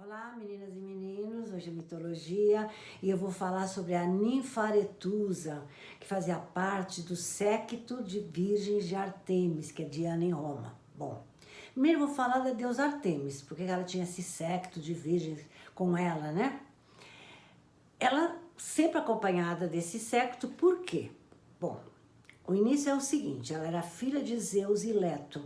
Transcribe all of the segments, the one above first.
Olá, meninas e meninos, hoje é mitologia e eu vou falar sobre a ninfa Aretusa, que fazia parte do séquito de virgens de Artemis, que é Diana em Roma. Bom, primeiro eu vou falar da deusa Artemis, porque ela tinha esse séquito de virgens com ela, né? Ela sempre acompanhada desse séquito, por quê? Bom, o início é o seguinte, ela era filha de Zeus e Leto,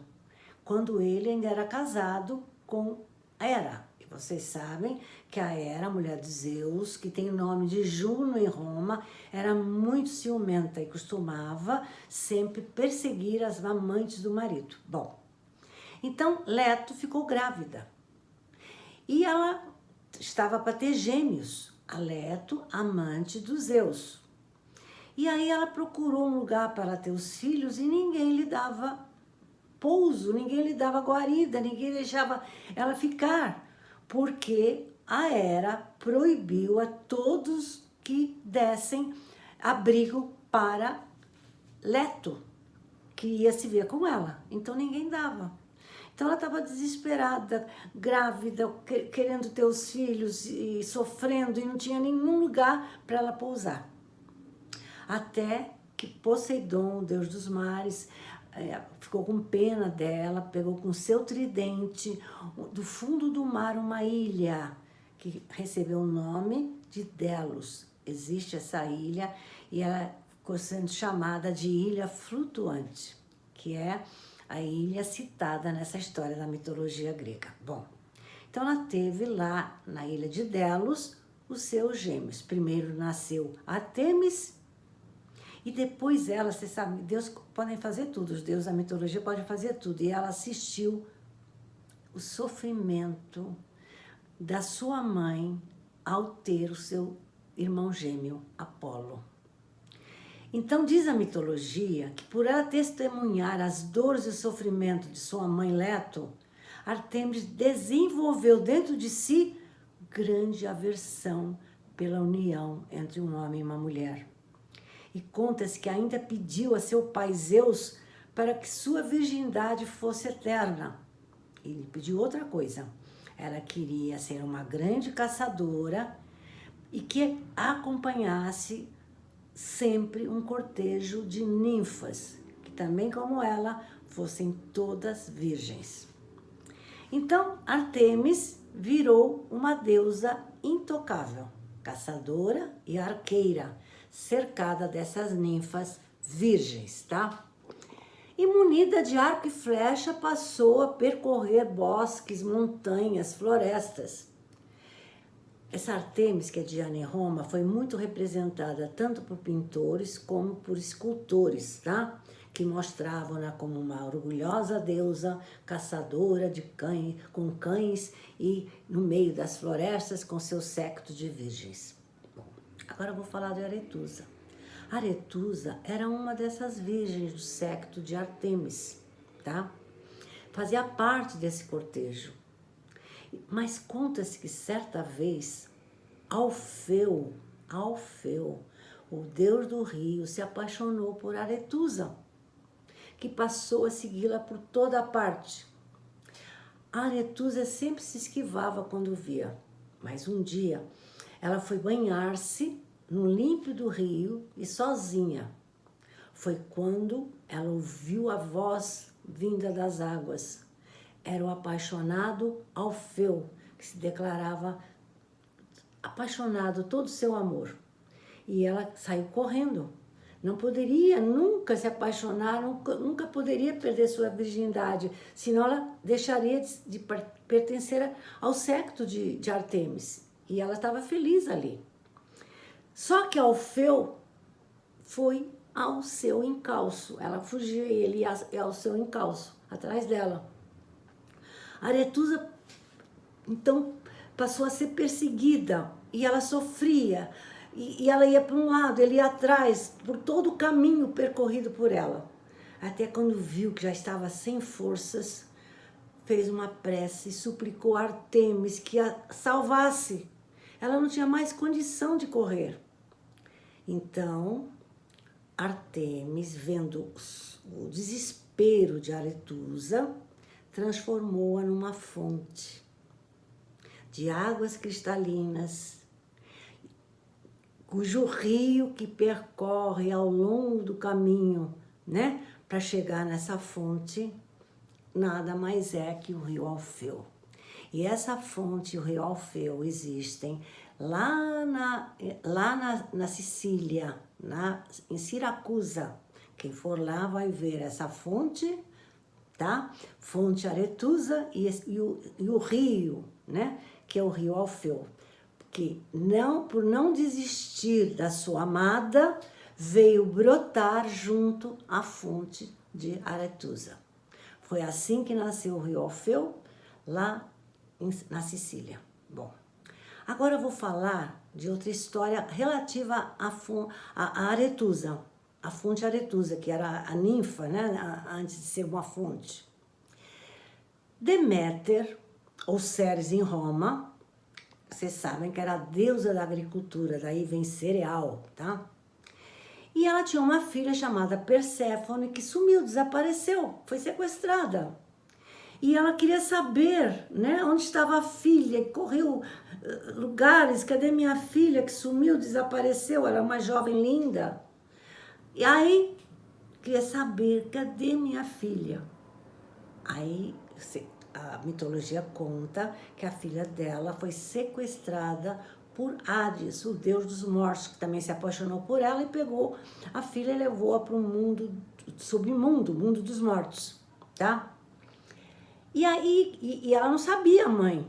quando ele ainda era casado com Hera. E vocês sabem que a Hera, a mulher de Zeus, que tem o nome de Juno em Roma, era muito ciumenta e costumava sempre perseguir as amantes do marido. Bom, então Leto ficou grávida e ela estava para ter gêmeos, a Leto, amante dos Zeus. E aí ela procurou um lugar para ter os filhos e ninguém lhe dava pouso, ninguém lhe dava guarida, ninguém deixava ela ficar, porque a Hera proibiu a todos que dessem abrigo para Leto, que ia se ver com ela. Então ninguém dava. Então ela estava desesperada, grávida, querendo ter os filhos e sofrendo, e não tinha nenhum lugar para ela pousar. Até que Poseidon, o deus dos mares, ficou com pena dela, pegou com seu tridente do fundo do mar uma ilha que recebeu o nome de Delos. Existe essa ilha e ela ficou sendo chamada de Ilha Flutuante, que é a ilha citada nessa história da mitologia grega. Bom, então ela teve lá na ilha de Delos os seus gêmeos. Primeiro nasceu Artemis e depois ela, você sabe, Deus podem fazer tudo, os deuses da mitologia podem fazer tudo. E ela assistiu o sofrimento da sua mãe ao ter o seu irmão gêmeo, Apolo. Então diz a mitologia que por ela testemunhar as dores e o sofrimento de sua mãe Leto, Artemis desenvolveu dentro de si grande aversão pela união entre um homem e uma mulher. E conta-se que ainda pediu a seu pai Zeus para que sua virgindade fosse eterna. Ele pediu outra coisa. Ela queria ser uma grande caçadora e que acompanhasse sempre um cortejo de ninfas, que também como ela fossem todas virgens. Então Artemis virou uma deusa intocável, caçadora e arqueira, cercada dessas ninfas virgens, tá? E munida de arco e flecha, passou a percorrer bosques, montanhas, florestas. Essa Artemis, que é Diana em Roma, foi muito representada tanto por pintores como por escultores, tá? Que mostravam-na como uma orgulhosa deusa, caçadora de cães, com cães e no meio das florestas com seu séquito de virgens. Agora eu vou falar de Aretusa. Aretusa era uma dessas virgens do séquito de Artemis, tá? Fazia parte desse cortejo. Mas conta-se que certa vez, Alfeu, o deus do rio, se apaixonou por Aretusa, que passou a segui-la por toda parte. A Aretusa sempre se esquivava quando via, mas um dia ela foi banhar-se no límpido rio e sozinha. Foi quando ela ouviu a voz vinda das águas. Era o apaixonado Alfeu, que se declarava apaixonado, todo o seu amor. E ela saiu correndo. Não poderia nunca se apaixonar, nunca poderia perder sua virgindade, senão ela deixaria de pertencer ao séquito de Artemis. E ela estava feliz ali. Só que Alfeu foi ao seu encalço. Ela fugiu e ele ia ao seu encalço, atrás dela. Aretusa, então, passou a ser perseguida e ela sofria. E ela ia para um lado, ele ia atrás, por todo o caminho percorrido por ela. Até quando viu que já estava sem forças, fez uma prece e suplicou a Artemis que a salvasse. Ela não tinha mais condição de correr. Então, Artemis, vendo o desespero de Aretusa, transformou-a numa fonte. de águas cristalinas, cujo rio que percorre ao longo do caminho, né, para chegar nessa fonte, nada mais é que o rio Alfeu. E essa fonte e o rio Alfeu existem lá na Sicília, em Siracusa. Quem for lá vai ver essa fonte, tá? Fonte Aretusa e o rio, né? Que é o rio Alfeu. Que por não desistir da sua amada, veio brotar junto à fonte de Aretusa. Foi assim que nasceu o rio Alfeu, lá na Sicília. Bom, agora eu vou falar de outra história relativa à Aretusa, a fonte Aretusa, que era a ninfa, né, antes de ser uma fonte. Deméter, ou Ceres em Roma, vocês sabem que era a deusa da agricultura, daí vem cereal, tá? E ela tinha uma filha chamada Perséfone que sumiu, desapareceu, foi sequestrada. E ela queria saber, né, onde estava a filha, correu lugares, cadê minha filha que sumiu, desapareceu, era uma jovem linda. E aí, queria saber, cadê minha filha? Aí, a mitologia conta que a filha dela foi sequestrada por Hades, o deus dos mortos, que também se apaixonou por ela e pegou a filha e levou-a para o mundo, submundo, mundo dos mortos, tá? E aí, e ela não sabia, mãe.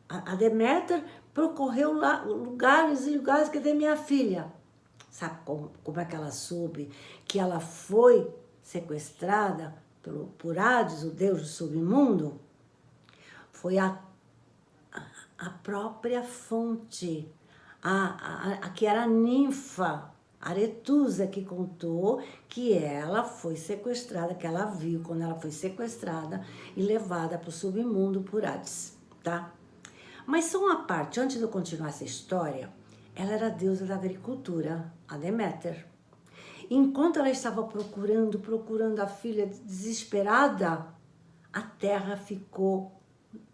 A Deméter percorreu lá lugares e lugares, cadê minha filha? Sabe como é que ela soube que ela foi sequestrada por Hades, o deus do submundo? Foi a própria fonte, a que era a ninfa, Aretusa, que contou que ela foi sequestrada, que ela viu quando ela foi sequestrada e levada para o submundo por Hades, tá? Mas só uma parte, antes de eu continuar essa história, ela era a deusa da agricultura, a Deméter. Enquanto ela estava procurando a filha desesperada, a terra ficou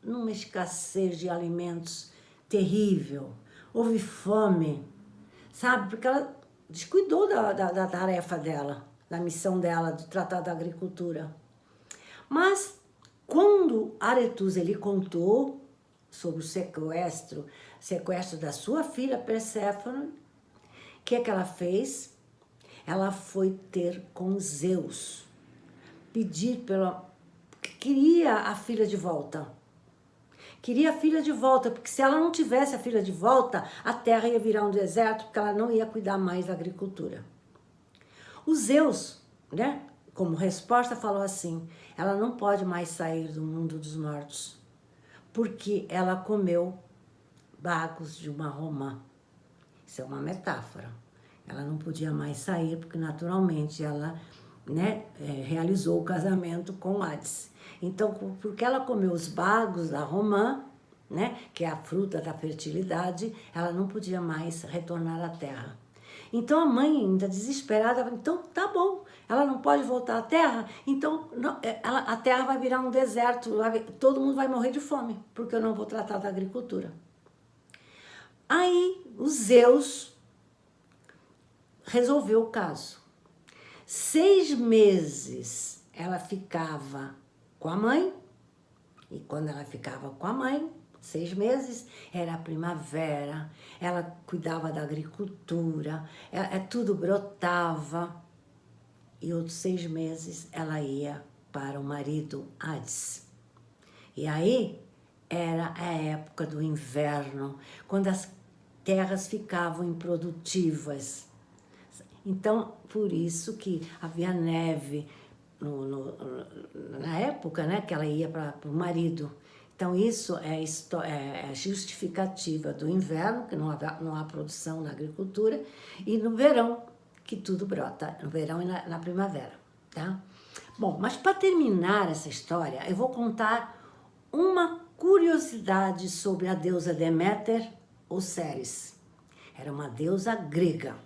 numa escassez de alimentos terrível. Houve fome, sabe? Porque ela descuidou da tarefa dela, da missão dela de tratar da agricultura. Mas quando Aretusa lhe contou sobre o sequestro da sua filha Perséfone, o que é que ela fez? Ela foi ter com Zeus, pedir que queria a filha de volta. Queria a filha de volta, porque se ela não tivesse a filha de volta, a terra ia virar um deserto, porque ela não ia cuidar mais da agricultura. O Zeus, né, como resposta, falou assim: ela não pode mais sair do mundo dos mortos, porque ela comeu bagos de uma romã. Isso é uma metáfora. Ela não podia mais sair, porque naturalmente ela, né, realizou o casamento com Hades. Então, porque ela comeu os bagos da romã, né, que é a fruta da fertilidade, ela não podia mais retornar à terra. Então a mãe, ainda desesperada, então tá bom, ela não pode voltar à terra, então a terra vai virar um deserto, todo mundo vai morrer de fome, porque eu não vou tratar da agricultura. Aí o Zeus resolveu o caso. 6 meses ela ficava com a mãe, e quando ela ficava com a mãe, 6 meses, era a primavera, ela cuidava da agricultura, tudo brotava, e outros 6 meses ela ia para o marido Hades. E aí era a época do inverno, quando as terras ficavam improdutivas. Então, por isso que havia neve na época, né, que ela ia para o marido. Então, isso é justificativa do inverno, que não há produção na agricultura, e no verão, que tudo brota, no verão e na primavera, tá? Bom, mas para terminar essa história, eu vou contar uma curiosidade sobre a deusa Deméter ou Ceres. Era uma deusa grega.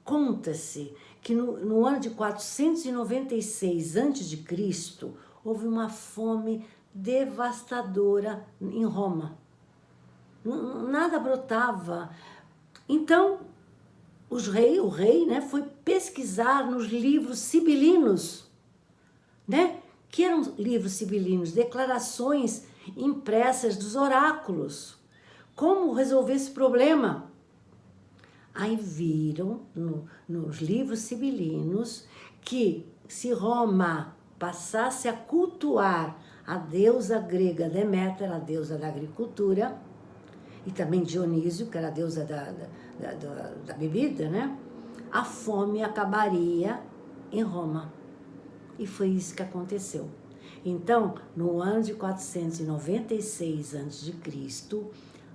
Conta-se que no ano de 496 a.C., houve uma fome devastadora em Roma. nada brotava. Então, o rei, né, foi pesquisar nos livros sibilinos, né? Que eram livros sibilinos, declarações impressas dos oráculos. Como resolver esse problema? Aí viram nos livros sibilinos que se Roma passasse a cultuar a deusa grega Deméter, a deusa da agricultura, e também Dionísio, que era a deusa da bebida, né? A fome acabaria em Roma. E foi isso que aconteceu. Então, no ano de 496 a.C.,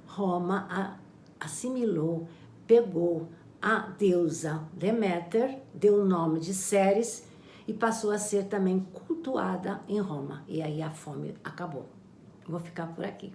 Roma assimilou, pegou a deusa Deméter, deu o nome de Ceres e passou a ser também cultuada em Roma. E aí a fome acabou. Vou ficar por aqui.